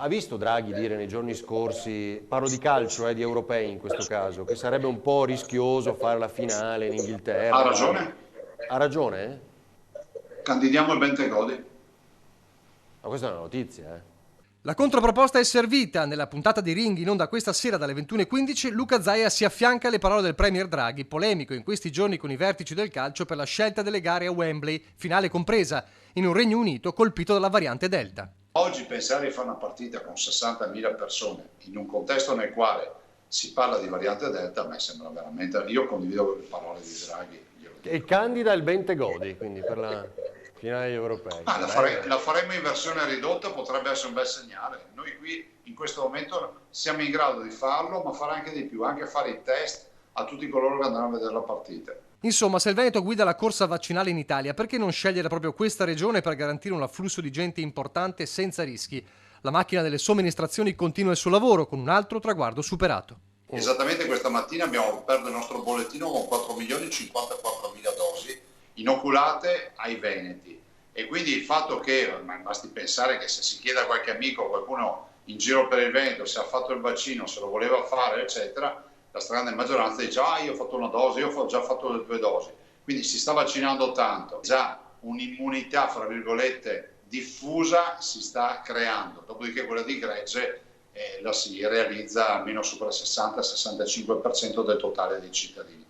Ha visto Draghi dire nei giorni scorsi, parlo di calcio, di europei in questo caso, che sarebbe un po' rischioso fare la finale in Ha Inghilterra, magari. ragione, Ha ragione? candidiamo il Bentegodi. Ma questa è una notizia, La controproposta è servita. Nella puntata di Ring in onda questa sera dalle 21:15, Luca Zaia si affianca alle parole del Premier Draghi, polemico in questi giorni con i vertici del calcio per la scelta delle gare a Wembley, finale compresa, in un Regno Unito colpito dalla variante Delta. Oggi pensare di fare una partita con 60.000 persone in un contesto nel quale si parla di variante Delta, a me sembra veramente... Io condivido le parole di Draghi. E candida il Bentegodi, quindi per la finale degli europei. La faremo in versione ridotta, potrebbe essere un bel segnale. Noi qui in questo momento siamo in grado di farlo, ma fare anche di più, anche fare i test a tutti coloro che andranno a vedere la partita. Insomma, se il Veneto guida la corsa vaccinale in Italia, perché non scegliere proprio questa regione per garantire un afflusso di gente importante senza rischi? La macchina delle somministrazioni continua il suo lavoro con un altro traguardo superato. Esattamente questa mattina abbiamo aperto il nostro bollettino con 4.054.000 dosi inoculate ai veneti, e quindi il fatto che, basti pensare che se si chiede a qualche amico o qualcuno in giro per il Veneto se ha fatto il vaccino, se lo voleva fare eccetera, la stragrande maggioranza dice io ho fatto una dose, io ho già fatto le 2 dosi, quindi si sta vaccinando tanto, già un'immunità fra virgolette diffusa si sta creando, dopodiché quella di gregge la si realizza almeno sopra il 60-65% del totale dei cittadini.